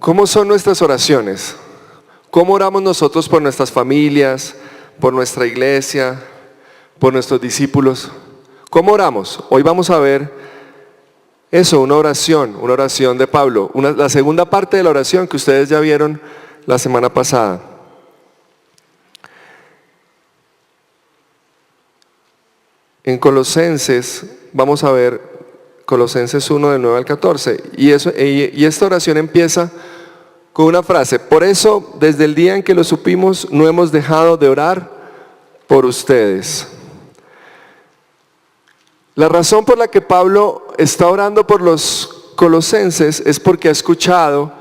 ¿Cómo son nuestras oraciones? ¿Cómo oramos nosotros por nuestras familias, por nuestra iglesia, por nuestros discípulos? ¿Cómo oramos? Hoy vamos a ver eso, una oración de Pablo, la segunda parte de la oración que ustedes ya vieron la semana pasada. En Colosenses, vamos a ver Colosenses 1 del 9 al 14, y esta oración empieza con una frase: por eso, desde el día en que lo supimos, no hemos dejado de orar por ustedes. La razón por la que Pablo está orando por los colosenses es porque ha escuchado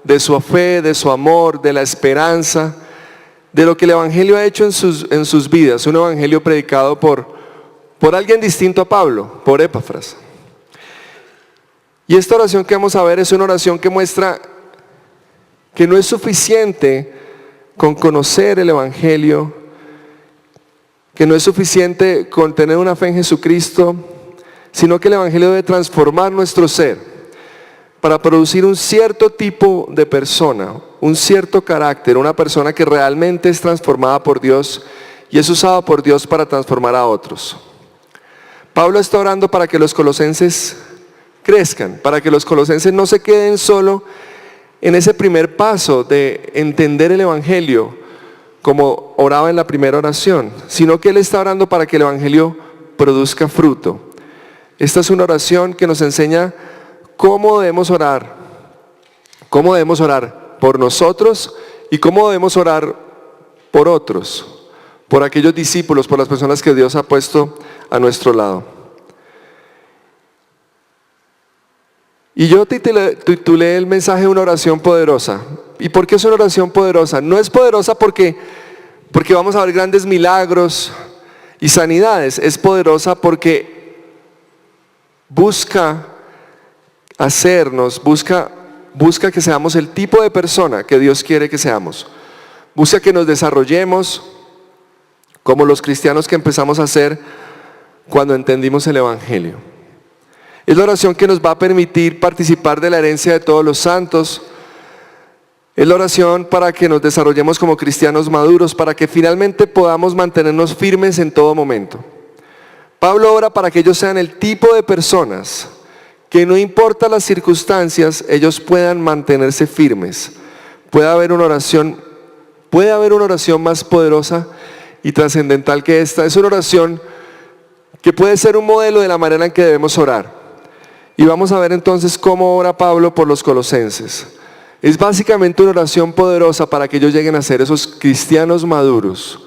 de su fe, de su amor, de la esperanza, de lo que el Evangelio ha hecho en sus vidas, un Evangelio predicado por alguien distinto a Pablo, por Epafras. Y esta oración que vamos a ver es una oración que muestra que no es suficiente con conocer el Evangelio, que no es suficiente con tener una fe en Jesucristo, sino que el Evangelio debe transformar nuestro ser para producir un cierto tipo de persona, un cierto carácter, una persona que realmente es transformada por Dios y es usada por Dios para transformar a otros. Pablo está orando para que los colosenses crezcan, para que los colosenses no se queden solo en ese primer paso de entender el Evangelio, como oraba en la primera oración, sino que él está orando para que el Evangelio produzca fruto. Esta es una oración que nos enseña cómo debemos orar por nosotros y cómo debemos orar por otros, por aquellos discípulos, por las personas que Dios ha puesto a nuestro lado. Y yo titulé el mensaje una oración poderosa. ¿Y por qué es una oración poderosa? No es poderosa porque vamos a ver grandes milagros y sanidades. Es poderosa porque busca que seamos el tipo de persona que Dios quiere que seamos. Busca que nos desarrollemos como los cristianos que empezamos a ser cuando entendimos el Evangelio. Es la oración que nos va a permitir participar de la herencia de todos los santos. Es la oración para que nos desarrollemos como cristianos maduros, para que finalmente podamos mantenernos firmes en todo momento. Pablo ora para que ellos sean el tipo de personas que, no importa las circunstancias, ellos puedan mantenerse firmes. Puede haber una oración más poderosa y trascendental que esta. Es una oración que puede ser un modelo de la manera en que debemos orar. Y vamos a ver entonces cómo ora Pablo por los colosenses. Es básicamente una oración poderosa para que ellos lleguen a ser esos cristianos maduros.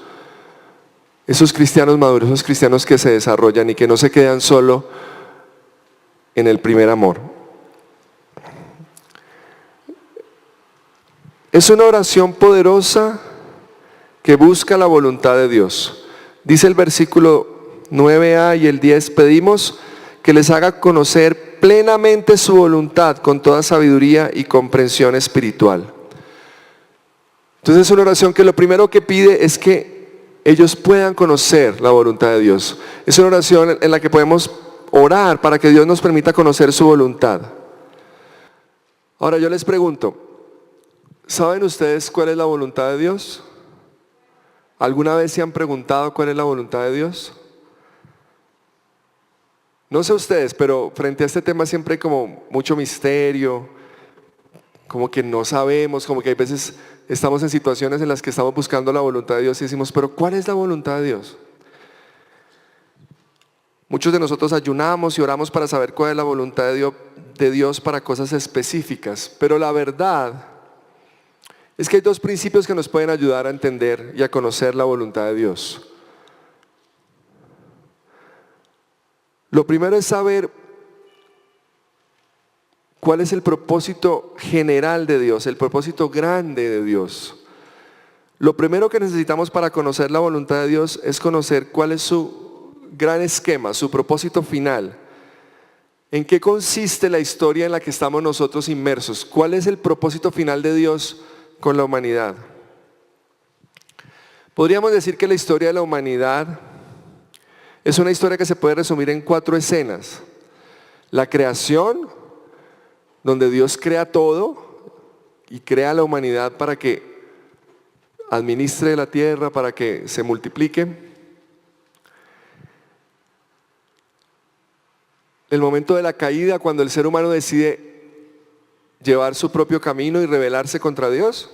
Esos cristianos que se desarrollan y que no se quedan solo en el primer amor. Es una oración poderosa que busca la voluntad de Dios. Dice el versículo 9a y el 10, pedimos que les haga conocer plenamente su voluntad con toda sabiduría y comprensión espiritual. Entonces es una oración que lo primero que pide es que ellos puedan conocer la voluntad de Dios. Es una oración en la que podemos orar para que Dios nos permita conocer su voluntad. Ahora yo les pregunto, ¿saben ustedes cuál es la voluntad de Dios? ¿Alguna vez se han preguntado cuál es la voluntad de Dios? No sé ustedes, pero frente a este tema siempre hay como mucho misterio, como que no sabemos, como que hay veces estamos en situaciones en las que estamos buscando la voluntad de Dios y decimos, pero ¿cuál es la voluntad de Dios? Muchos de nosotros ayunamos y oramos para saber cuál es la voluntad de Dios para cosas específicas, pero la verdad es que hay dos principios que nos pueden ayudar a entender y a conocer la voluntad de Dios. Lo primero es saber cuál es el propósito general de Dios, el propósito grande de Dios. Lo primero que necesitamos para conocer la voluntad de Dios es conocer cuál es su gran esquema, su propósito final. ¿En qué consiste la historia en la que estamos nosotros inmersos? ¿Cuál es el propósito final de Dios con la humanidad? Podríamos decir que la historia de la humanidad es una historia que se puede resumir en 4 escenas. La creación, donde Dios crea todo, y crea a la humanidad para que administre la tierra, para que se multiplique. El momento de la caída, cuando el ser humano decide llevar su propio camino y rebelarse contra Dios.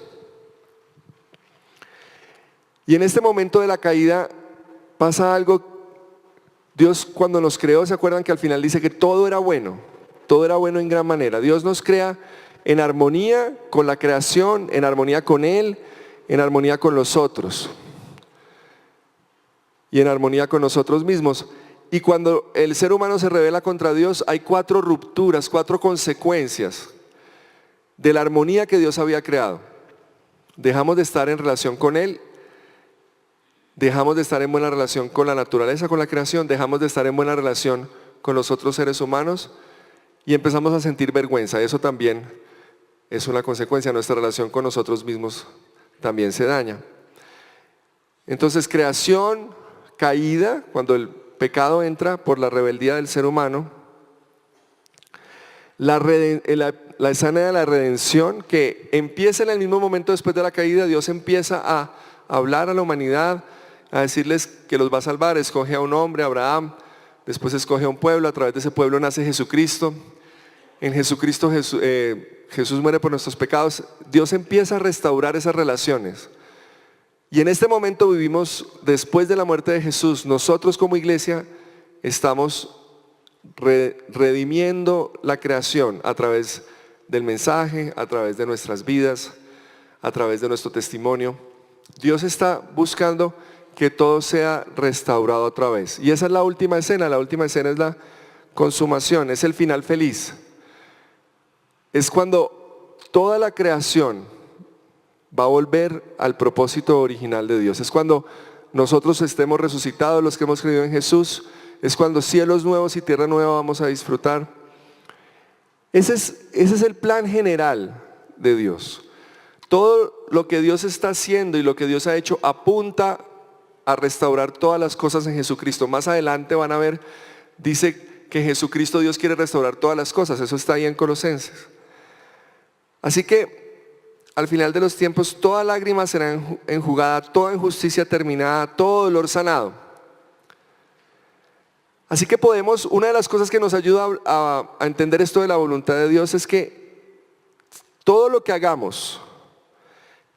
Y en este momento de la caída pasa algo. Dios, cuando nos creó, ¿se acuerdan que al final dice que todo era bueno? Todo era bueno en gran manera. Dios nos crea en armonía con la creación, en armonía con Él, en armonía con los otros y en armonía con nosotros mismos. Y cuando el ser humano se rebela contra Dios, hay 4 rupturas, 4 consecuencias de la armonía que Dios había creado. Dejamos de estar en relación con Él, dejamos de estar en buena relación con la naturaleza, con la creación, dejamos de estar en buena relación con los otros seres humanos y empezamos a sentir vergüenza. Eso también es una consecuencia. Nuestra relación con nosotros mismos también se daña. Entonces, creación, caída, cuando el pecado entra por la rebeldía del ser humano, la escena de la redención que empieza en el mismo momento después de la caída. Dios empieza a hablar a la humanidad, a decirles que los va a salvar. Escoge a un hombre, Abraham, después escoge a un pueblo, a través de ese pueblo nace Jesucristo. En Jesucristo Jesús muere por nuestros pecados. Dios empieza a restaurar esas relaciones. Y en este momento vivimos, después de la muerte de Jesús, nosotros como iglesia estamos redimiendo la creación a través del mensaje, a través de nuestras vidas, a través de nuestro testimonio. Dios está buscando que todo sea restaurado otra vez. Y esa es la última escena. La última escena es la consumación, es el final feliz. Es cuando toda la creación va a volver al propósito original de Dios. Es cuando nosotros estemos resucitados, los que hemos creído en Jesús. Es cuando cielos nuevos y tierra nueva vamos a disfrutar. Ese es el plan general de Dios. Todo lo que Dios está haciendo y lo que Dios ha hecho apunta a restaurar todas las cosas en Jesucristo. Más adelante van a ver, dice que Jesucristo, Dios quiere restaurar todas las cosas. Eso está ahí en Colosenses. Así que al final de los tiempos toda lágrima será enjugada, toda injusticia terminada, todo dolor sanado. Así que una de las cosas que nos ayuda a entender esto de la voluntad de Dios es que todo lo que hagamos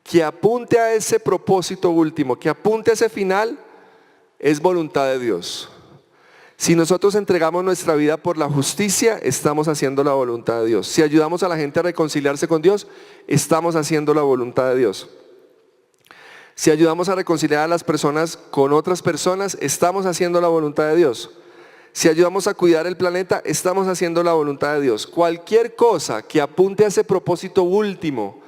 que apunte a ese propósito último, que apunte a ese final, es voluntad de Dios. Si nosotros entregamos nuestra vida por la justicia, estamos haciendo la voluntad de Dios. Si ayudamos a la gente a reconciliarse con Dios, estamos haciendo la voluntad de Dios. Si ayudamos a reconciliar a las personas con otras personas, estamos haciendo la voluntad de Dios. Si ayudamos a cuidar el planeta, estamos haciendo la voluntad de Dios. Cualquier cosa que apunte a ese propósito último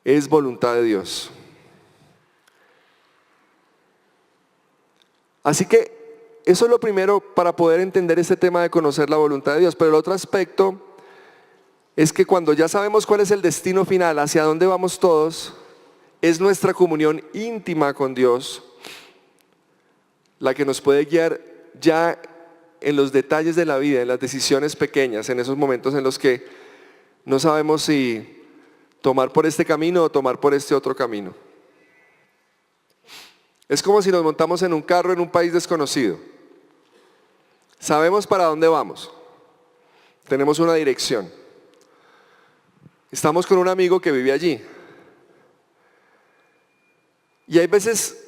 es voluntad de Dios. Así que eso es lo primero para poder entender este tema de conocer la voluntad de Dios. Pero el otro aspecto es que cuando ya sabemos cuál es el destino final, hacia dónde vamos todos, es nuestra comunión íntima con Dios la que nos puede guiar ya en los detalles de la vida, en las decisiones pequeñas, en esos momentos en los que no sabemos si tomar por este camino o tomar por este otro camino. Es como si nos montamos en un carro en un país desconocido. Sabemos para dónde vamos. Tenemos una dirección. Estamos con un amigo que vive allí. Y hay veces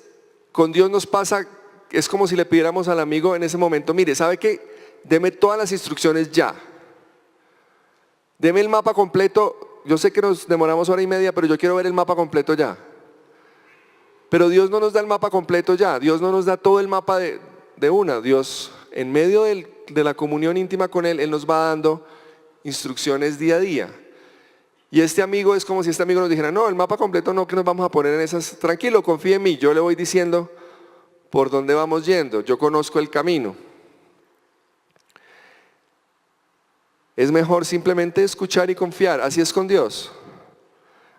con Dios nos pasa, es como si le pidiéramos al amigo en ese momento, mire, ¿sabe qué? Deme todas las instrucciones ya. Deme el mapa completo. Yo sé que nos demoramos hora y media, pero yo quiero ver el mapa completo ya. Pero Dios no nos da el mapa completo ya. Dios no nos da todo el mapa de una. Dios, en medio de la comunión íntima con Él, Él nos va dando instrucciones día a día. Y este amigo es como si este amigo nos dijera, no, el mapa completo no, que nos vamos a poner en esas. Tranquilo, confíe en mí. Yo le voy diciendo por dónde vamos yendo. Yo conozco el camino. Es mejor simplemente escuchar y confiar. Así es con Dios.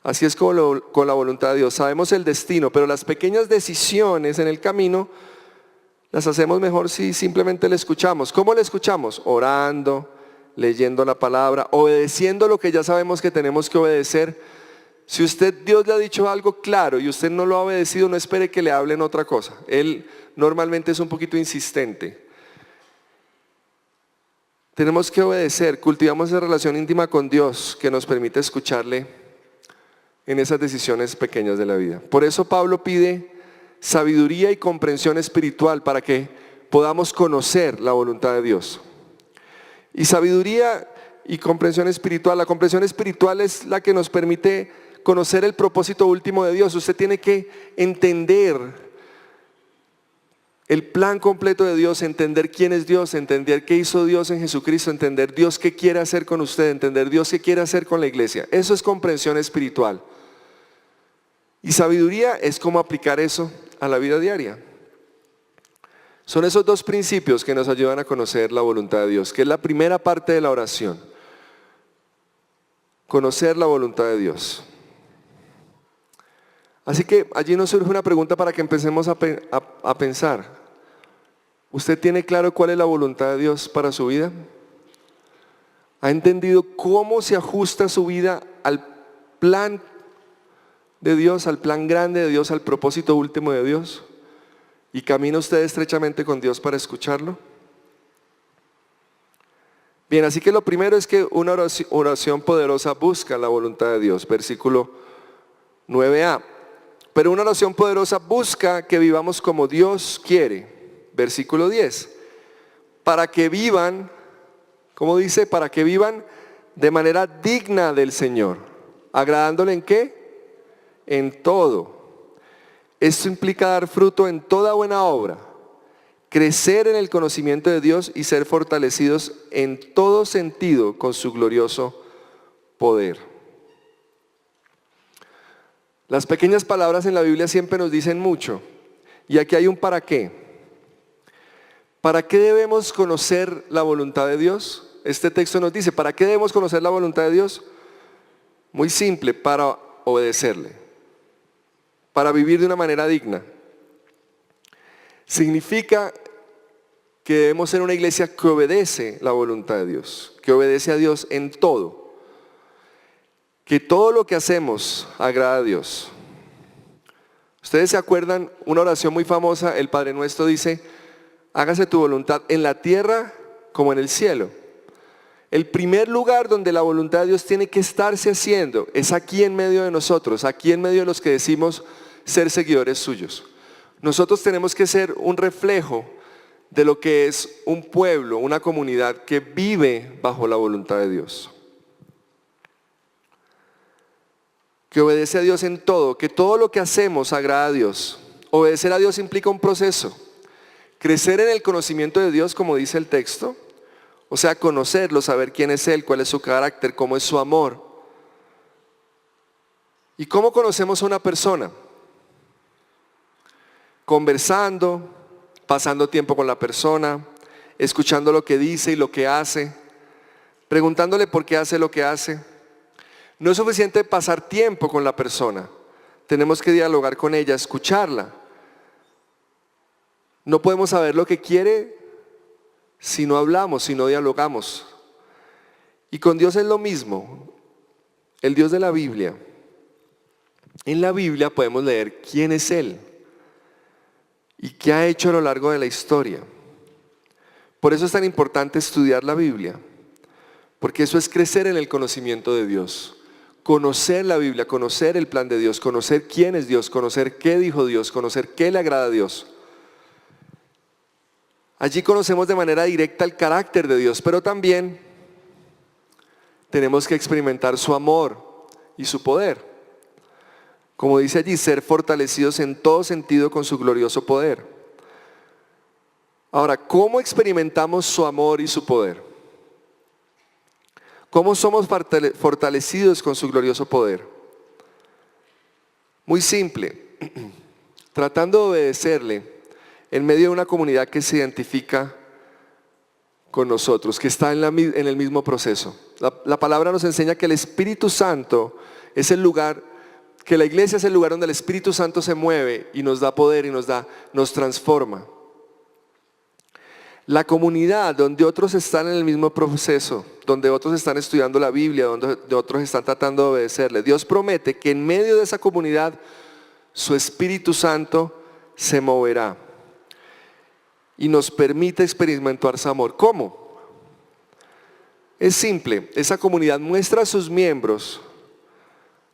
Así es con la voluntad de Dios. Sabemos el destino, pero las pequeñas decisiones en el camino las hacemos mejor si simplemente le escuchamos. ¿Cómo le escuchamos? Orando, leyendo la palabra, obedeciendo lo que ya sabemos que tenemos que obedecer. Si Dios le ha dicho algo claro y usted no lo ha obedecido, no espere que le hablen otra cosa. Él normalmente es un poquito insistente. Tenemos que obedecer, cultivamos esa relación íntima con Dios que nos permite escucharle en esas decisiones pequeñas de la vida. Por eso Pablo pide sabiduría y comprensión espiritual para que podamos conocer la voluntad de Dios. Y sabiduría y comprensión espiritual, la comprensión espiritual es la que nos permite conocer el propósito último de Dios. Usted tiene que entender el plan completo de Dios, entender quién es Dios, entender qué hizo Dios en Jesucristo, entender Dios qué quiere hacer con usted, entender Dios qué quiere hacer con la iglesia. Eso es comprensión espiritual. Y sabiduría es cómo aplicar eso a la vida diaria. Son esos dos principios que nos ayudan a conocer la voluntad de Dios, que es la primera parte de la oración. Conocer la voluntad de Dios. Así que allí nos surge una pregunta para que empecemos a pensar. ¿Usted tiene claro cuál es la voluntad de Dios para su vida? ¿Ha entendido cómo se ajusta su vida al plan de Dios, al plan grande de Dios, al propósito último de Dios? ¿Y camina usted estrechamente con Dios para escucharlo? Bien, así que lo primero es que una oración poderosa busca la voluntad de Dios, versículo 9a. Pero una oración poderosa busca que vivamos como Dios quiere, versículo 10. Para que vivan, ¿cómo dice? Para que vivan de manera digna del Señor. ¿Agradándole en qué? En todo. Esto implica dar fruto en toda buena obra, crecer en el conocimiento de Dios y ser fortalecidos en todo sentido con su glorioso poder. Las pequeñas palabras en la Biblia siempre nos dicen mucho. Y aquí hay un para qué. ¿Para qué debemos conocer la voluntad de Dios? Este texto nos dice, ¿para qué debemos conocer la voluntad de Dios? Muy simple, para obedecerle. Para vivir de una manera digna. Significa que debemos ser una iglesia que obedece la voluntad de Dios, que obedece a Dios en todo. Que todo lo que hacemos agrada a Dios. Ustedes se acuerdan, una oración muy famosa, el Padre Nuestro dice, hágase tu voluntad en la tierra como en el cielo. El primer lugar donde la voluntad de Dios tiene que estarse haciendo es aquí en medio de nosotros, aquí en medio de los que decimos ser seguidores suyos. Nosotros tenemos que ser un reflejo de lo que es un pueblo, una comunidad que vive bajo la voluntad de Dios. Que obedece a Dios en todo, que todo lo que hacemos agrada a Dios. Obedecer a Dios implica un proceso. Crecer en el conocimiento de Dios, como dice el texto, o sea, conocerlo, saber quién es Él, cuál es su carácter, cómo es su amor. ¿Y cómo conocemos a una persona? Conversando, pasando tiempo con la persona, escuchando lo que dice y lo que hace, preguntándole por qué hace lo que hace. No es suficiente pasar tiempo con la persona, tenemos que dialogar con ella, escucharla. No podemos saber lo que quiere si no hablamos, si no dialogamos. Y con Dios es lo mismo, el Dios de la Biblia. En la Biblia podemos leer quién es Él y qué ha hecho a lo largo de la historia. Por eso es tan importante estudiar la Biblia, porque eso es crecer en el conocimiento de Dios. Conocer la Biblia, conocer el plan de Dios, conocer quién es Dios, conocer qué dijo Dios, conocer qué le agrada a Dios. Allí conocemos de manera directa el carácter de Dios, pero también tenemos que experimentar su amor y su poder. Como dice allí, ser fortalecidos en todo sentido con su glorioso poder. Ahora, ¿cómo experimentamos su amor y su poder? ¿Cómo somos fortalecidos con su glorioso poder? Muy simple, tratando de obedecerle en medio de una comunidad que se identifica con nosotros, que está en el mismo proceso. La palabra nos enseña que el Espíritu Santo es el lugar, que la iglesia es el lugar donde el Espíritu Santo se mueve y nos da poder y nos transforma. La comunidad donde otros están en el mismo proceso, donde otros están estudiando la Biblia, donde otros están tratando de obedecerle. Dios promete que en medio de esa comunidad su Espíritu Santo se moverá y nos permite experimentar su amor. ¿Cómo? Es simple, esa comunidad muestra a sus miembros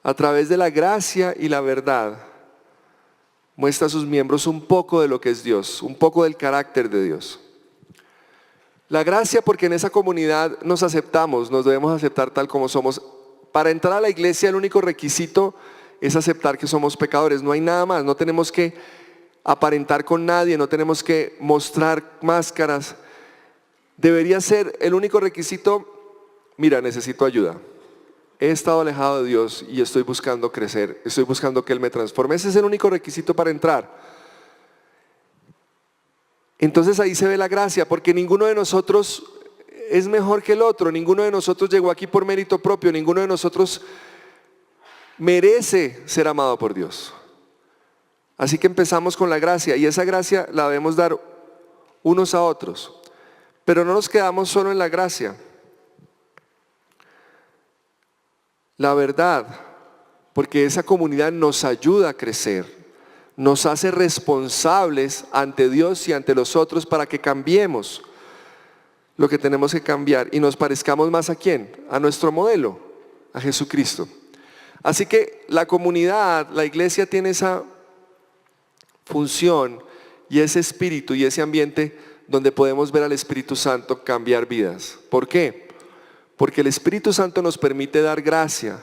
a través de la gracia y la verdad, muestra a sus miembros un poco de lo que es Dios, un poco del carácter de Dios. La gracia, porque en esa comunidad nos aceptamos, nos debemos aceptar tal como somos. Para entrar a la iglesia el único requisito es aceptar que somos pecadores, no hay nada más, no tenemos que aparentar con nadie, no tenemos que mostrar máscaras. Debería ser el único requisito: mira, necesito ayuda, he estado alejado de Dios y estoy buscando crecer, estoy buscando que Él me transforme. Ese es el único requisito para entrar. Entonces ahí se ve la gracia, porque ninguno de nosotros es mejor que el otro, ninguno de nosotros llegó aquí por mérito propio, ninguno de nosotros merece ser amado por Dios. Así que empezamos con la gracia, y esa gracia la debemos dar unos a otros. Pero no nos quedamos solo en la gracia. La verdad, porque esa comunidad nos ayuda a crecer, nos hace responsables ante Dios y ante los otros para que cambiemos lo que tenemos que cambiar y nos parezcamos más ¿a quién? A nuestro modelo, a Jesucristo. Así que la comunidad, la iglesia tiene esa función y ese espíritu y ese ambiente donde podemos ver al Espíritu Santo cambiar vidas. ¿Por qué? Porque el Espíritu Santo nos permite dar gracia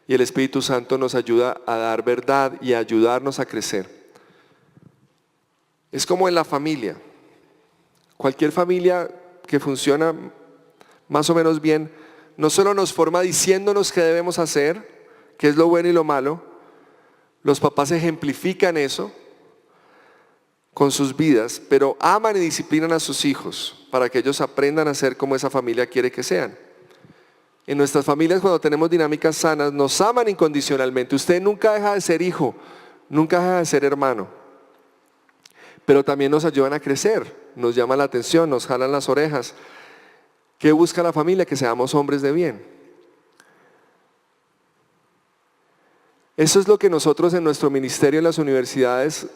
y el Espíritu Santo nos ayuda a dar verdad y a ayudarnos a crecer. Es como en la familia. Cualquier familia que funciona más o menos bien, no solo nos forma diciéndonos qué debemos hacer, qué es lo bueno y lo malo, los papás ejemplifican eso con sus vidas, pero aman y disciplinan a sus hijos para que ellos aprendan a ser como esa familia quiere que sean. En nuestras familias, cuando tenemos dinámicas sanas, nos aman incondicionalmente. Usted nunca deja de ser hijo, nunca deja de ser hermano, pero también nos ayudan a crecer, nos llaman la atención, nos jalan las orejas. ¿Qué busca la familia? Que seamos hombres de bien. Eso es lo que nosotros en nuestro ministerio en las universidades,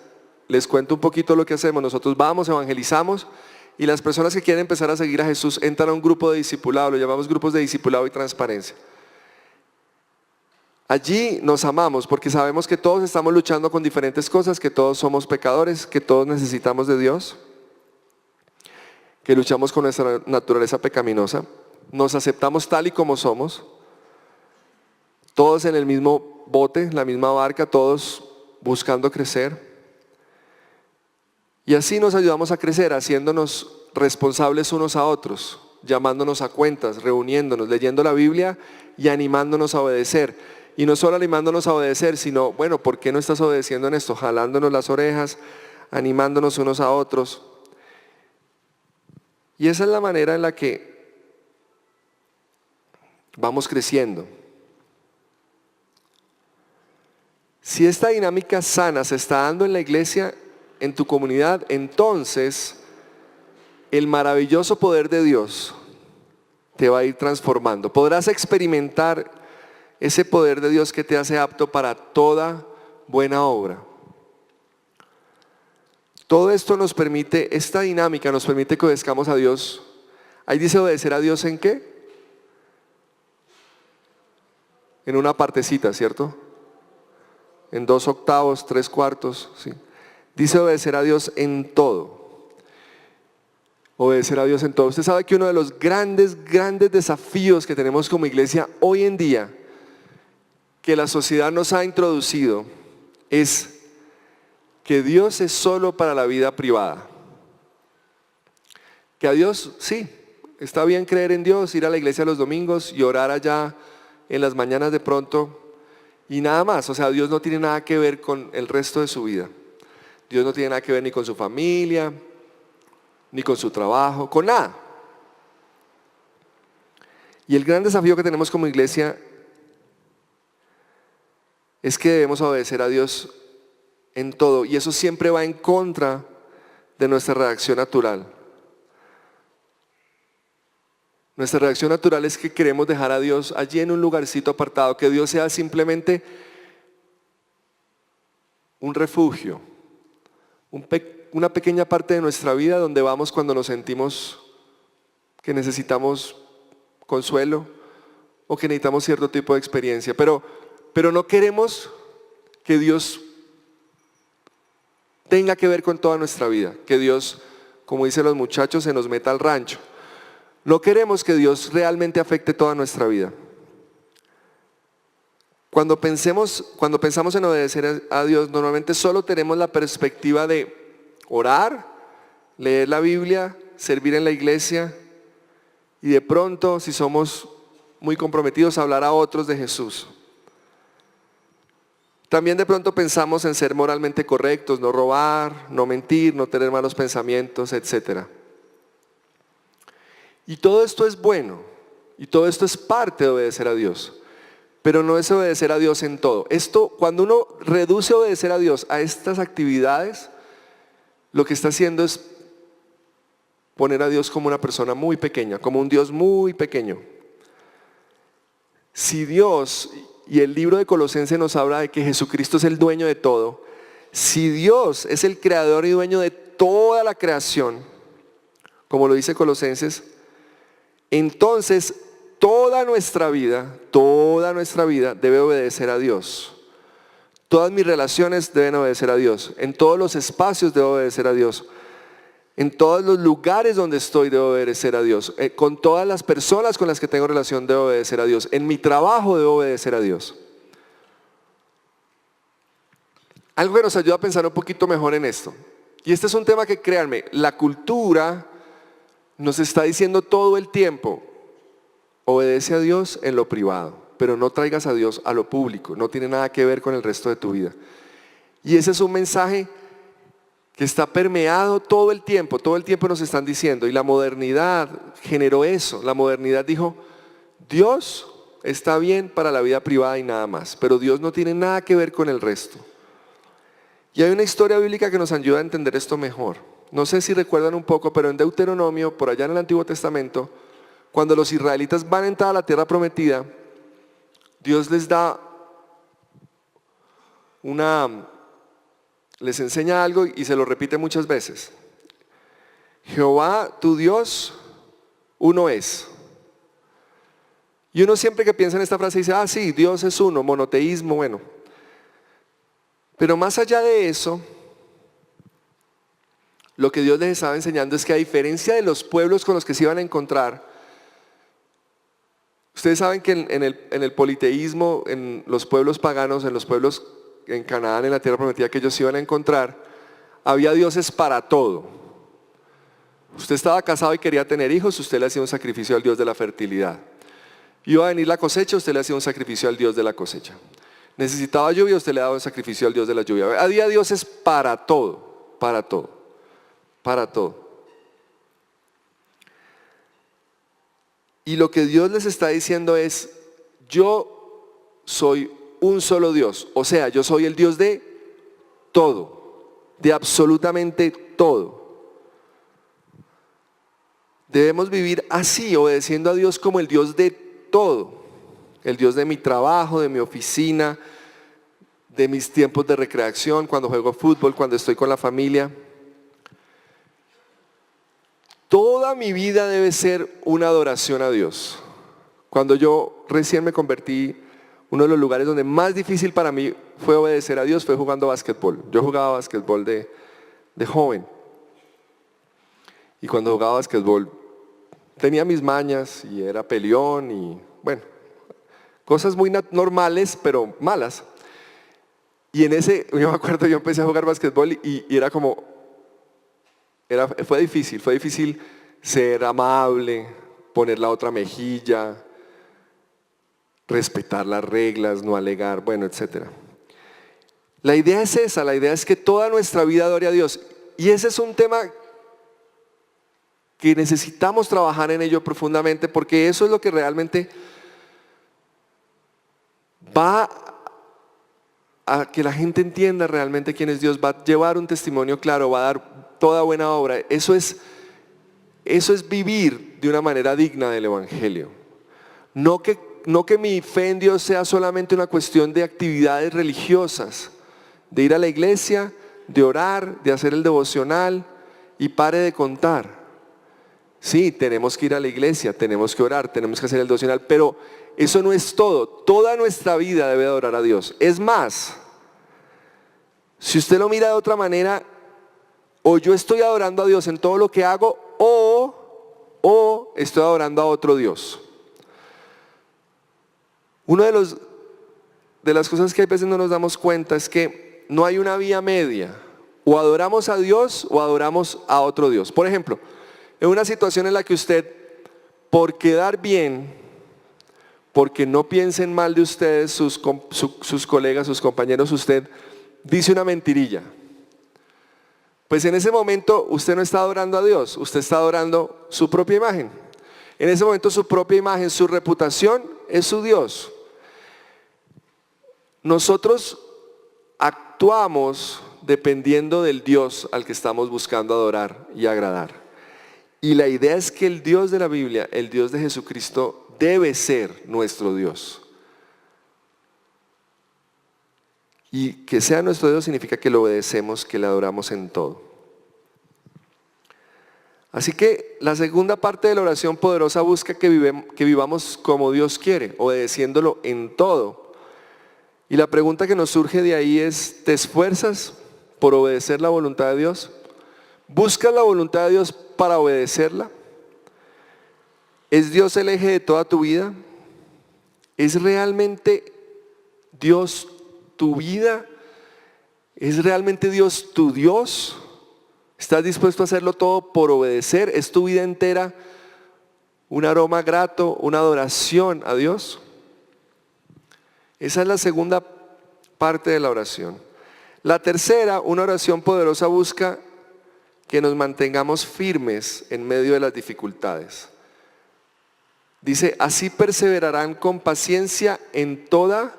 les cuento un poquito lo que hacemos. Nosotros vamos, evangelizamos, y las personas que quieren empezar a seguir a Jesús entran a un grupo de discipulado, lo llamamos grupos de discipulado y transparencia. Allí nos amamos porque sabemos que todos estamos luchando con diferentes cosas, que todos somos pecadores, que todos necesitamos de Dios, que luchamos con nuestra naturaleza pecaminosa. Nos aceptamos tal y como somos, todos en el mismo bote, la misma barca, todos buscando crecer. Y así nos ayudamos a crecer, haciéndonos responsables unos a otros, llamándonos a cuentas, reuniéndonos, leyendo la Biblia y animándonos a obedecer. Y no solo animándonos a obedecer, sino, bueno, ¿por qué no estás obedeciendo en esto? Jalándonos las orejas, animándonos unos a otros. Y esa es la manera en la que vamos creciendo. Si esta dinámica sana se está dando en la iglesia, en tu comunidad, entonces el maravilloso poder de Dios te va a ir transformando. Podrás experimentar ese poder de Dios que te hace apto para toda buena obra. Todo esto nos permite, esta dinámica nos permite que obedezcamos a Dios. Ahí dice obedecer a Dios ¿en qué? En una partecita, ¿cierto? En 2/8, 3/4, sí. Dice obedecer a Dios en todo. Obedecer a Dios en todo. Usted sabe que uno de los grandes desafíos que tenemos como iglesia hoy en día, que la sociedad nos ha introducido, es que Dios es solo para la vida privada. Que a Dios, sí, está bien creer en Dios, ir a la iglesia los domingos y orar allá en las mañanas de pronto y nada más. O sea, Dios no tiene nada que ver con el resto de su vida. Dios no tiene nada que ver ni con su familia, ni con su trabajo, con nada. Y el gran desafío que tenemos como iglesia es que debemos obedecer a Dios en todo, y eso siempre va en contra de nuestra reacción natural. Nuestra reacción natural es que queremos dejar a Dios allí en un lugarcito apartado, que Dios sea simplemente un refugio, una pequeña parte de nuestra vida donde vamos cuando nos sentimos que necesitamos consuelo o que necesitamos cierto tipo de experiencia. Pero no queremos que Dios tenga que ver con toda nuestra vida, que Dios, como dicen los muchachos, se nos meta al rancho. No queremos que Dios realmente afecte toda nuestra vida. Cuando pensamos en obedecer a Dios, normalmente solo tenemos la perspectiva de orar, leer la Biblia, servir en la iglesia y de pronto, si somos muy comprometidos, hablar a otros de Jesús. También de pronto pensamos en ser moralmente correctos, no robar, no mentir, no tener malos pensamientos, etc. Y todo esto es bueno, y todo esto es parte de obedecer a Dios, pero no es obedecer a Dios en todo. Cuando uno reduce obedecer a Dios a estas actividades, lo que está haciendo es poner a Dios como una persona muy pequeña, como un Dios muy pequeño. Si Dios, y el libro de Colosenses nos habla de que Jesucristo es el dueño de todo, si Dios es el creador y dueño de toda la creación, como lo dice Colosenses, entonces toda nuestra vida debe obedecer a Dios. Todas mis relaciones deben obedecer a Dios. En todos los espacios debo obedecer a Dios. En todos los lugares donde estoy debo obedecer a Dios. Con todas las personas con las que tengo relación debo obedecer a Dios. En mi trabajo debo obedecer a Dios. Algo que nos ayuda a pensar un poquito mejor en esto. Y este es un tema que, créanme, la cultura nos está diciendo todo el tiempo: obedece a Dios en lo privado, pero no traigas a Dios a lo público, no tiene nada que ver con el resto de tu vida. Y ese es un mensaje que está permeado todo el tiempo nos están diciendo, y la modernidad generó eso. La modernidad dijo: Dios está bien para la vida privada y nada más, pero Dios no tiene nada que ver con el resto. Y hay una historia bíblica que nos ayuda a entender esto mejor. No sé si recuerdan un poco, pero en Deuteronomio, por allá en el Antiguo Testamento, cuando los israelitas van a entrar a la tierra prometida, Dios les enseña algo y se lo repite muchas veces. Jehová, tu Dios, uno es. Y uno siempre que piensa en esta frase dice: sí, Dios es uno, monoteísmo, bueno. Pero más allá de eso, lo que Dios les estaba enseñando es que, a diferencia de los pueblos con los que se iban a encontrar, ustedes saben que en el politeísmo, en los pueblos paganos, en los pueblos en Canaán, en la tierra prometida que ellos se iban a encontrar, había dioses para todo. Usted estaba casado y quería tener hijos, usted le hacía un sacrificio al Dios de la fertilidad. Iba a venir la cosecha, usted le hacía un sacrificio al Dios de la cosecha. Necesitaba lluvia, usted le daba un sacrificio al Dios de la lluvia. Había dioses para todo, para todo, para todo. Y lo que Dios les está diciendo es: yo soy un solo Dios, o sea, yo soy el Dios de todo, de absolutamente todo. Debemos vivir así, obedeciendo a Dios como el Dios de todo, el Dios de mi trabajo, de mi oficina, de mis tiempos de recreación, cuando juego fútbol, cuando estoy con la familia. Toda mi vida debe ser una adoración a Dios. Cuando yo recién me convertí, uno de los lugares donde más difícil para mí fue obedecer a Dios fue jugando básquetbol. Yo jugaba básquetbol de joven. Y cuando jugaba básquetbol tenía mis mañas y era peleón y bueno, cosas muy normales pero malas. Y yo me acuerdo, yo empecé a jugar básquetbol y era como, fue difícil ser amable, poner la otra mejilla, respetar las reglas, no alegar, bueno, etc. La idea es esa, la idea es que toda nuestra vida adore a Dios. Y ese es un tema que necesitamos trabajar en ello profundamente, porque eso es lo que realmente va a que la gente entienda realmente quién es Dios, va a llevar un testimonio claro, va a dar toda buena obra. Eso es Eso es vivir de una manera digna del Evangelio. No que mi fe en Dios sea solamente una cuestión de actividades religiosas, de ir a la iglesia, de orar, de hacer el devocional y pare de contar. Sí, tenemos que ir a la iglesia, tenemos que orar, tenemos que hacer el devocional, pero eso no es todo. Toda nuestra vida debe adorar a Dios. Es más, si usted lo mira de otra manera, o yo estoy adorando a Dios en todo lo que hago, o estoy adorando a otro Dios. Una de las cosas que a veces no nos damos cuenta es que no hay una vía media. O adoramos a Dios o adoramos a otro Dios. Por ejemplo, en una situación en la que usted, por quedar bien, porque no piensen mal de ustedes, sus colegas, sus compañeros, usted dice una mentirilla. Pues en ese momento usted no está adorando a Dios, usted está adorando su propia imagen. En ese momento su propia imagen, su reputación es su Dios. Nosotros actuamos dependiendo del Dios al que estamos buscando adorar y agradar. Y la idea es que el Dios de la Biblia, el Dios de Jesucristo, debe ser nuestro Dios. Y que sea nuestro Dios significa que lo obedecemos, que le adoramos en todo. Así que la segunda parte de la oración poderosa busca que vivamos como Dios quiere, obedeciéndolo en todo. Y la pregunta que nos surge de ahí es, ¿te esfuerzas por obedecer la voluntad de Dios? ¿Buscas la voluntad de Dios para obedecerla? ¿Es Dios el eje de toda tu vida? ¿Es realmente Dios tu vida? ¿Es realmente Dios tu Dios? ¿Estás dispuesto a hacerlo todo por obedecer? ¿Es tu vida entera un aroma grato, una adoración a Dios? Esa es la segunda parte de la oración. La tercera, una oración poderosa, busca que nos mantengamos firmes en medio de las dificultades. Dice, así perseverarán con paciencia en toda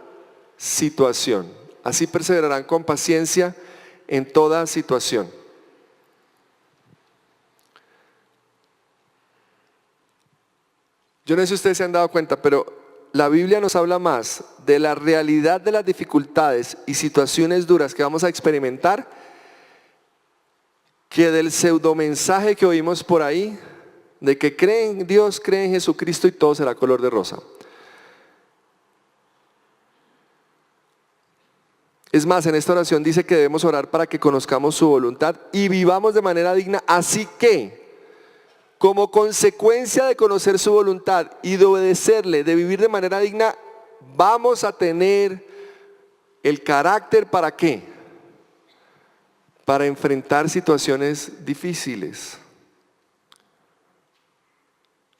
situación. Así perseverarán con paciencia en toda situación. Yo no sé si ustedes se han dado cuenta, pero la Biblia nos habla más de la realidad de las dificultades y situaciones duras que vamos a experimentar que del pseudomensaje que oímos por ahí, de que creen en Dios, creen en Jesucristo y todo será color de rosa. Es más, en esta oración dice que debemos orar para que conozcamos su voluntad y vivamos de manera digna. Así que, como consecuencia de conocer su voluntad y de obedecerle, de vivir de manera digna, vamos a tener el carácter ¿para qué? Para enfrentar situaciones difíciles.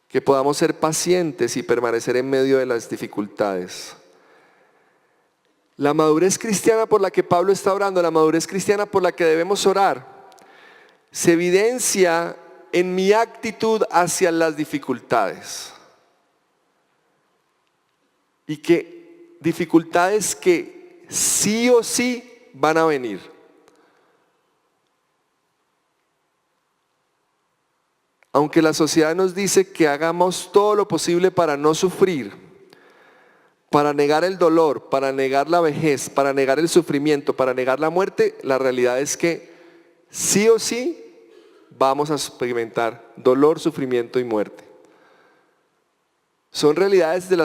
Que podamos ser pacientes y permanecer en medio de las dificultades. La madurez cristiana por la que Pablo está orando, la madurez cristiana por la que debemos orar, se evidencia en mi actitud hacia las dificultades. Y que dificultades que sí o sí van a venir. Aunque la sociedad nos dice que hagamos todo lo posible para no sufrir, para negar el dolor, para negar la vejez, para negar el sufrimiento, para negar la muerte, la realidad es que sí o sí vamos a experimentar dolor, sufrimiento y muerte. Son realidades a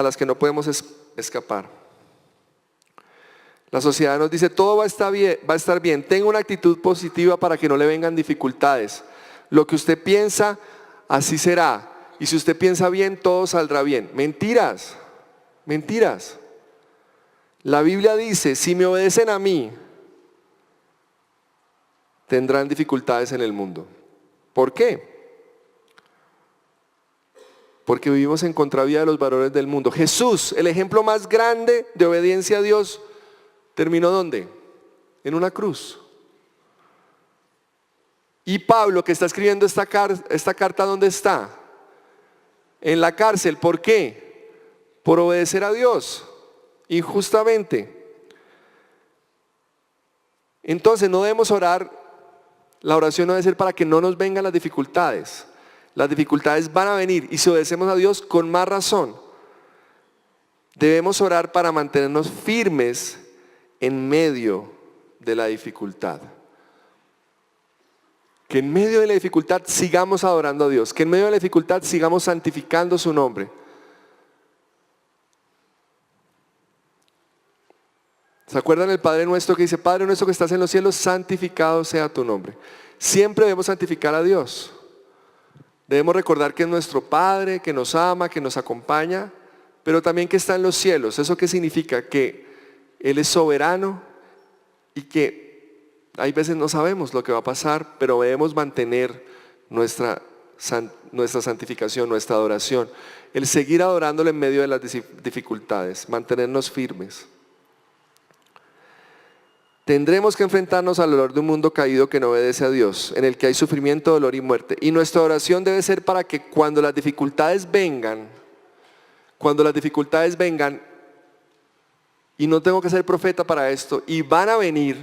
las que no podemos escapar. La sociedad nos dice todo va a estar bien, tenga una actitud positiva para que no le vengan dificultades. Lo que usted piensa, así será. Y si usted piensa bien, todo saldrá bien. Mentiras, mentiras. La Biblia dice, si me obedecen a mí, tendrán dificultades en el mundo. ¿Por qué? Porque vivimos en contravía de los valores del mundo. Jesús, el ejemplo más grande de obediencia a Dios, ¿terminó dónde? En una cruz. Y Pablo, que está escribiendo esta carta, ¿dónde está? En la cárcel. ¿Por qué? Por obedecer a Dios, injustamente. Entonces no debemos orar La oración no debe ser para que no nos vengan las dificultades. Las dificultades van a venir y si obedecemos a Dios con más razón, debemos orar para mantenernos firmes en medio de la dificultad. Que en medio de la dificultad sigamos adorando a Dios, que en medio de la dificultad sigamos santificando su nombre. ¿Se acuerdan el Padre Nuestro que dice, Padre Nuestro que estás en los cielos, santificado sea tu nombre? Siempre debemos santificar a Dios. Debemos recordar que es nuestro Padre, que nos ama, que nos acompaña, pero también que está en los cielos. ¿Eso qué significa? Que Él es soberano y que hay veces no sabemos lo que va a pasar, pero debemos mantener nuestra santificación, nuestra adoración. El seguir adorándole en medio de las dificultades, mantenernos firmes. Tendremos que enfrentarnos al dolor de un mundo caído que no obedece a Dios, en el que hay sufrimiento, dolor y muerte. Y nuestra oración debe ser para que cuando las dificultades vengan, y no tengo que ser profeta para esto, y van a venir,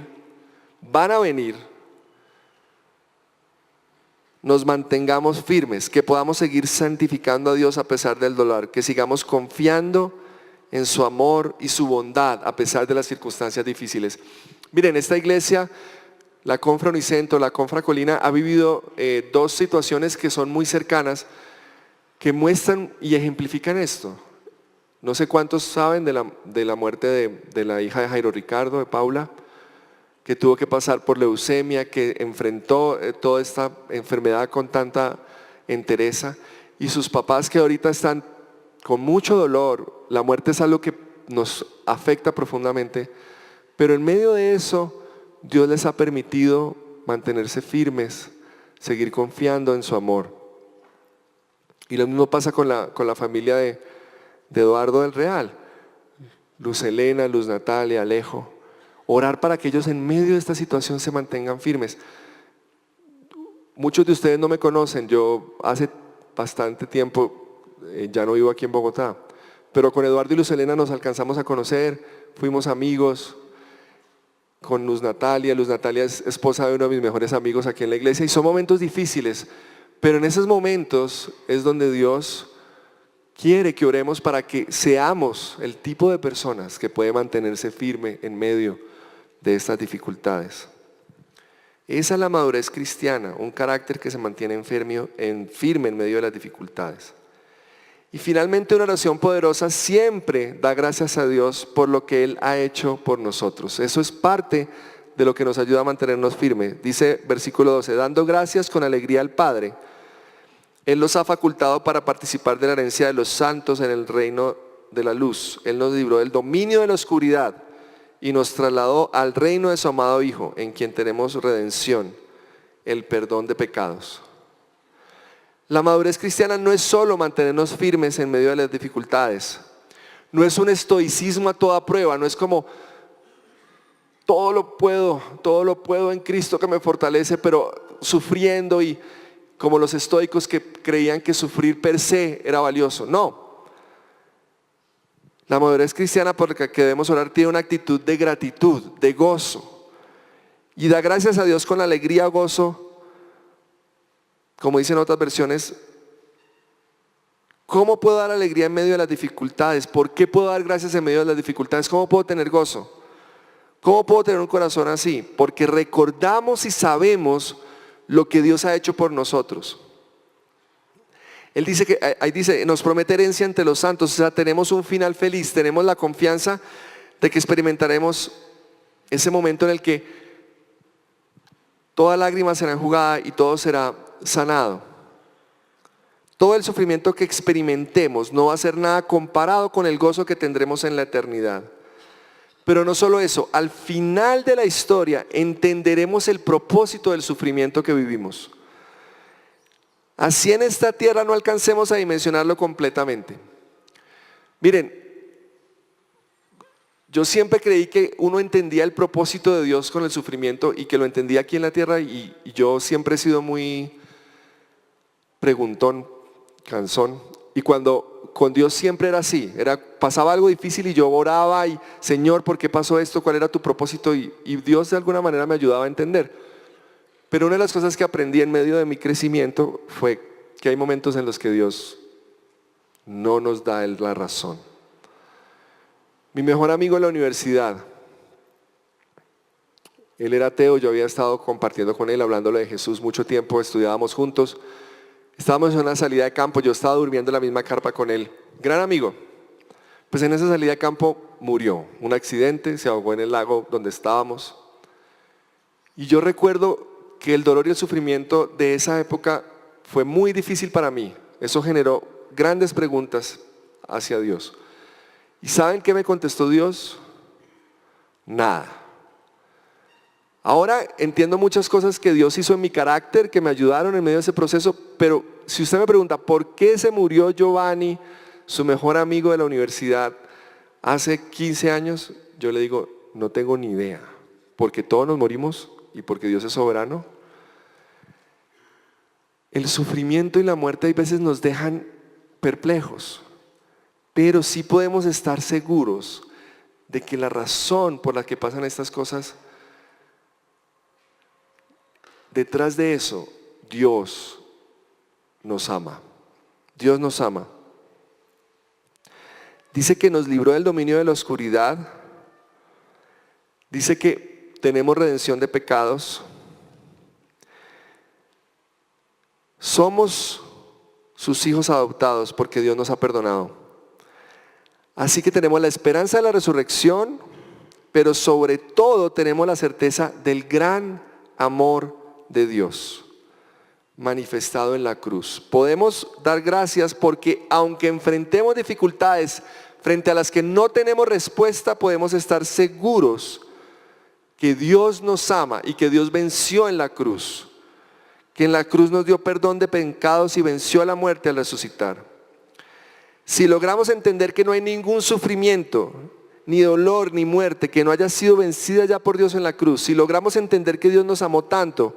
nos mantengamos firmes, que podamos seguir santificando a Dios a pesar del dolor, que sigamos confiando en su amor y su bondad a pesar de las circunstancias difíciles. Miren, esta iglesia, la Confra Unicentro, la Confra Colina, ha vivido dos situaciones que son muy cercanas, que muestran y ejemplifican esto. No sé cuántos saben de la muerte de la hija de Jairo Ricardo, de Paula, que tuvo que pasar por leucemia, que enfrentó toda esta enfermedad con tanta entereza, y sus papás que ahorita están con mucho dolor. La muerte es algo que nos afecta profundamente, pero en medio de eso, Dios les ha permitido mantenerse firmes, seguir confiando en su amor. Y lo mismo pasa con la familia de Eduardo del Real, Luz Elena, Luz Natalia, Alejo. Orar para que ellos en medio de esta situación se mantengan firmes. Muchos de ustedes no me conocen, yo hace bastante tiempo ya no vivo aquí en Bogotá, pero con Eduardo y Luz Elena nos alcanzamos a conocer, fuimos amigos. Con Luz Natalia es esposa de uno de mis mejores amigos aquí en la iglesia y son momentos difíciles, pero en esos momentos es donde Dios quiere que oremos para que seamos el tipo de personas que puede mantenerse firme en medio de estas dificultades. Esa es la madurez cristiana, un carácter que se mantiene firme en medio de las dificultades. Y finalmente una oración poderosa siempre da gracias a Dios por lo que Él ha hecho por nosotros. Eso es parte de lo que nos ayuda a mantenernos firmes. Dice versículo 12, dando gracias con alegría al Padre, Él nos ha facultado para participar de la herencia de los santos en el reino de la luz. Él nos libró del dominio de la oscuridad y nos trasladó al reino de su amado Hijo, en quien tenemos redención, el perdón de pecados. La madurez cristiana no es solo mantenernos firmes en medio de las dificultades, no es un estoicismo a toda prueba, no es como todo lo puedo en Cristo que me fortalece, pero sufriendo y como los estoicos que creían que sufrir per se era valioso. No, la madurez cristiana por la que debemos orar tiene una actitud de gratitud, de gozo, y da gracias a Dios con alegría, gozo. Como dicen otras versiones, ¿cómo puedo dar alegría en medio de las dificultades? ¿Por qué puedo dar gracias en medio de las dificultades? ¿Cómo puedo tener gozo? ¿Cómo puedo tener un corazón así? Porque recordamos y sabemos lo que Dios ha hecho por nosotros. Él dice ahí dice, nos promete herencia entre los santos, o sea, tenemos un final feliz, tenemos la confianza de que experimentaremos ese momento en el que toda lágrima será enjugada y todo será sanado. Todo el sufrimiento que experimentemos no va a ser nada comparado con el gozo que tendremos en la eternidad. Pero no solo eso, al final de la historia entenderemos el propósito del sufrimiento que vivimos. Así en esta tierra no alcancemos a dimensionarlo completamente. Miren, yo siempre creí que uno entendía el propósito de Dios con el sufrimiento y que lo entendía aquí en la tierra y yo siempre he sido muy preguntón, cansón, y cuando con Dios siempre era así, pasaba algo difícil y yo oraba y Señor, ¿por qué pasó esto? ¿Cuál era tu propósito? Y Dios de alguna manera me ayudaba a entender. Pero una de las cosas que aprendí en medio de mi crecimiento fue que hay momentos en los que Dios no nos da la razón. Mi mejor amigo en la universidad, él era ateo, yo había estado compartiendo con él, hablándole de Jesús mucho tiempo, estudiábamos juntos, estábamos en una salida de campo, yo estaba durmiendo en la misma carpa con él, gran amigo. Pues en esa salida de campo murió, un accidente, se ahogó en el lago donde estábamos. Y yo recuerdo que el dolor y el sufrimiento de esa época fue muy difícil para mí. Eso generó grandes preguntas hacia Dios. ¿Y saben qué me contestó Dios? Nada. Ahora entiendo muchas cosas que Dios hizo en mi carácter, que me ayudaron en medio de ese proceso, pero si usted me pregunta, ¿por qué se murió Giovanni, su mejor amigo de la universidad, hace 15 años? Yo le digo, no tengo ni idea, porque todos nos morimos y porque Dios es soberano. El sufrimiento y la muerte a veces nos dejan perplejos, pero sí podemos estar seguros de que la razón por la que pasan estas cosas, detrás de eso, Dios nos ama. Dios nos ama. Dice que nos libró del dominio de la oscuridad. Dice que tenemos redención de pecados. Somos sus hijos adoptados porque Dios nos ha perdonado. Así que tenemos la esperanza de la resurrección, pero sobre todo tenemos la certeza del gran amor de Dios manifestado en la cruz. Podemos dar gracias porque aunque enfrentemos dificultades frente a las que no tenemos respuesta, podemos estar seguros que Dios nos ama y que Dios venció en la cruz, que en la cruz nos dio perdón de pecados y venció a la muerte al resucitar. Si logramos entender que no hay ningún sufrimiento, ni dolor, ni muerte que no haya sido vencida ya por Dios en la cruz, si logramos entender que Dios nos amó tanto,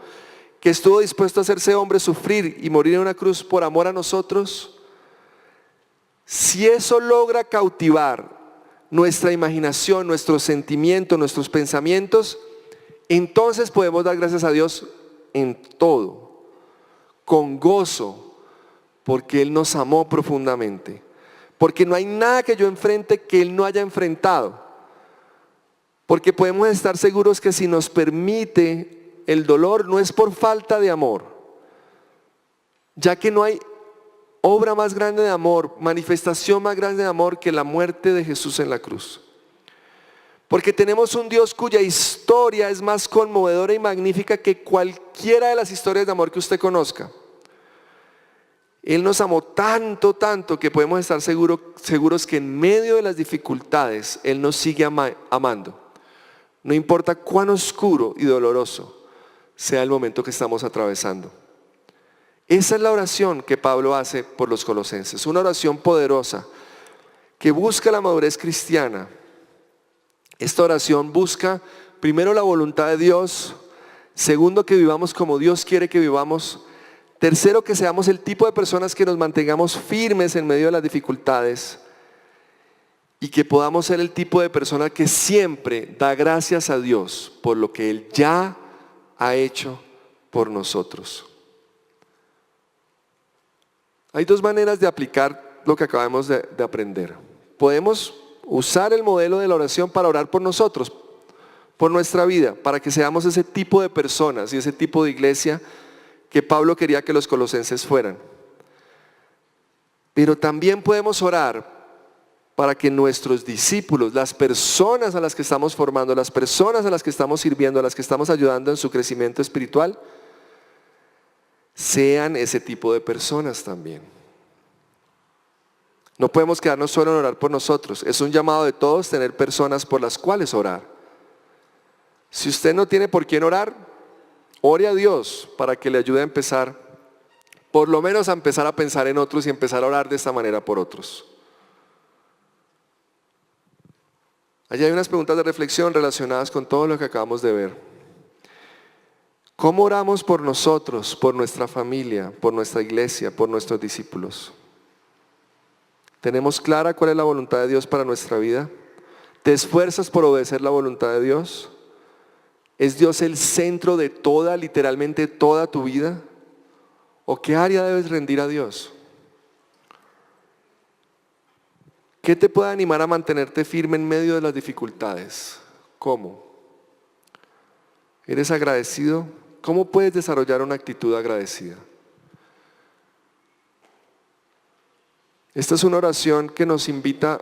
que estuvo dispuesto a hacerse hombre, sufrir y morir en una cruz por amor a nosotros, si eso logra cautivar nuestra imaginación, nuestros sentimientos, nuestros pensamientos, entonces podemos dar gracias a Dios en todo, con gozo, porque Él nos amó profundamente. Porque no hay nada que yo enfrente que Él no haya enfrentado. Porque podemos estar seguros que si nos permite el dolor no es por falta de amor, ya que no hay obra más grande de amor, manifestación más grande de amor que la muerte de Jesús en la cruz. Porque tenemos un Dios cuya historia es más conmovedora y magnífica que cualquiera de las historias de amor que usted conozca. Él nos amó tanto, tanto que podemos estar seguros que en medio de las dificultades Él nos sigue amando. No importa cuán oscuro y doloroso sea el momento que estamos atravesando. Esa es la oración que Pablo hace por los colosenses, una oración poderosa que busca la madurez cristiana. Esta oración busca primero la voluntad de Dios, segundo que vivamos como Dios quiere que vivamos, tercero que seamos el tipo de personas que nos mantengamos firmes en medio de las dificultades y que podamos ser el tipo de persona que siempre da gracias a Dios por lo que Él ya ha hecho por nosotros. Hay dos maneras de aplicar lo que acabamos de aprender. Podemos usar el modelo de la oración para orar por nosotros, por nuestra vida, para que seamos ese tipo de personas y ese tipo de iglesia que Pablo quería que los colosenses fueran. Pero también podemos orar para que nuestros discípulos, las personas a las que estamos formando, las personas a las que estamos sirviendo, a las que estamos ayudando en su crecimiento espiritual, sean ese tipo de personas también. No podemos quedarnos solo en orar por nosotros. Es un llamado de todos tener personas por las cuales orar. Si usted no tiene por quién orar, ore a Dios para que le ayude a empezar, por lo menos a empezar a pensar en otros y empezar a orar de esta manera por otros. Allí hay unas preguntas de reflexión relacionadas con todo lo que acabamos de ver. ¿Cómo oramos por nosotros, por nuestra familia, por nuestra iglesia, por nuestros discípulos? ¿Tenemos clara cuál es la voluntad de Dios para nuestra vida? ¿Te esfuerzas por obedecer la voluntad de Dios? ¿Es Dios el centro de toda, literalmente toda tu vida? ¿O qué área debes rendir a Dios? ¿Qué te puede animar a mantenerte firme en medio de las dificultades? ¿Cómo? ¿Eres agradecido? ¿Cómo puedes desarrollar una actitud agradecida? Esta es una oración que nos invita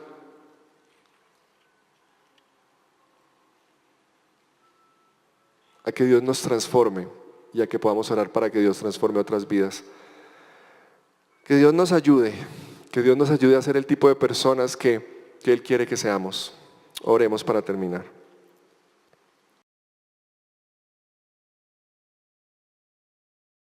a que Dios nos transforme y a que podamos orar para que Dios transforme otras vidas. Que Dios nos ayude, que Dios nos ayude a ser el tipo de personas que Él quiere que seamos. Oremos para terminar.